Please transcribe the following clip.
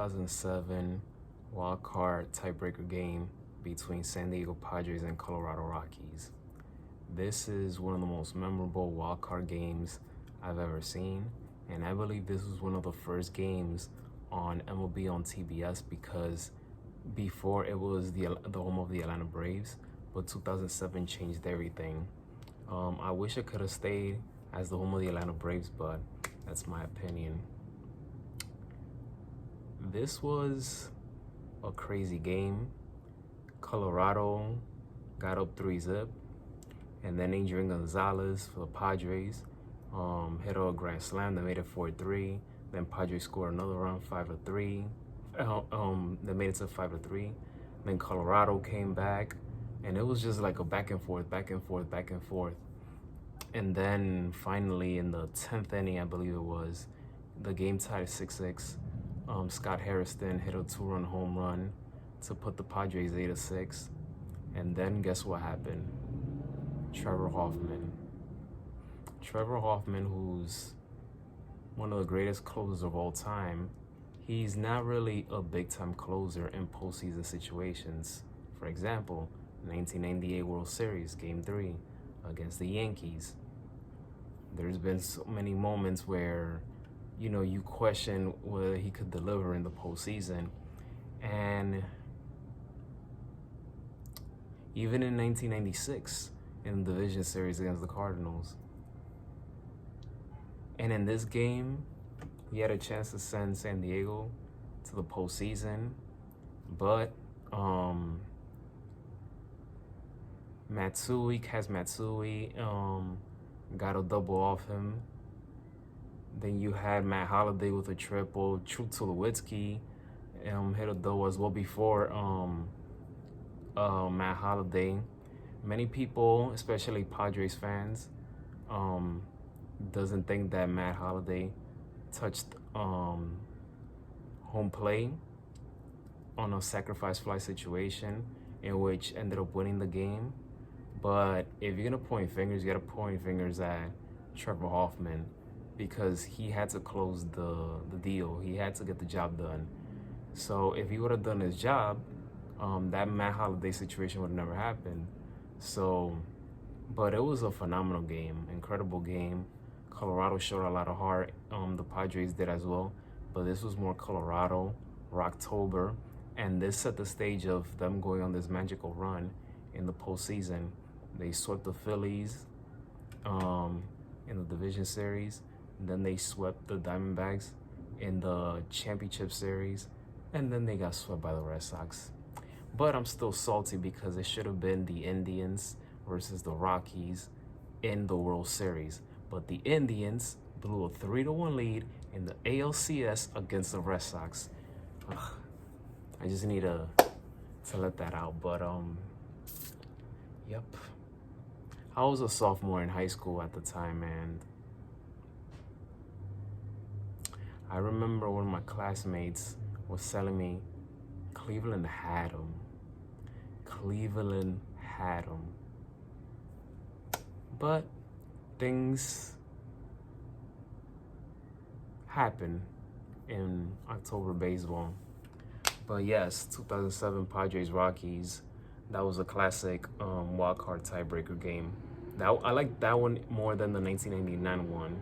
2007 wild card tiebreaker game between San Diego Padres and Colorado Rockies. This is one of the most memorable wild card games I've ever seen, and I believe this was one of the first games on MLB on TBS because before it was the home of the Atlanta Braves, but 2007 changed everything. I wish it could have stayed as the home of the Atlanta Braves, but that's my opinion. This was a crazy game. Colorado got up 3-0, and then Adrian Gonzalez for the Padres hit a grand slam that made it 4-3. Then Padres scored another run, 5-3. They made it to 5-3. Then Colorado came back, and it was just like a back and forth, back and forth, back and forth. And then finally in the 10th inning, I believe it was, the game tied 6-6. Scott Harrison hit a 2-run home run to put the Padres 8-6. And then guess what happened? Trevor Hoffman, who's one of the greatest closers of all time, he's not really a big-time closer in postseason situations. For example, 1998 World Series, Game 3 against the Yankees. There's been so many moments where, you question whether he could deliver in the postseason. And even in 1996, in the division series against the Cardinals. And in this game, he had a chance to send San Diego to the postseason, but Kaz Matsui got a double off him. Then you had Matt Holliday with a triple. True Tulowitzki hit a double as well before Matt Holliday. Many people, especially Padres fans, doesn't think that Matt Holliday touched home plate on a sacrifice fly situation in which ended up winning the game. But if you're gonna point fingers, you gotta point fingers at Trevor Hoffman because he had to close the deal. He had to get the job done. So if he would have done his job, that Matt Holliday situation would have never happened. So, but it was a phenomenal game, incredible game. Colorado showed a lot of heart. The Padres did as well, but this was more Colorado, Rocktober, and this set the stage of them going on this magical run in the postseason. They swept the Phillies in the division series, and then they swept the Diamondbacks in the championship series, and then they got swept by the Red Sox. But I'm still salty because it should have been the Indians versus the Rockies in the World Series. But the Indians blew a 3-1 lead in the ALCS against the Red Sox. Ugh, I just need to let that out. But yep. I was a sophomore in high school at the time, and I remember one of my classmates was telling me Cleveland had him. But things happen in October baseball. But yes, 2007 Padres Rockies, that was a classic wild card tiebreaker game. I like that one more than the 1999 one.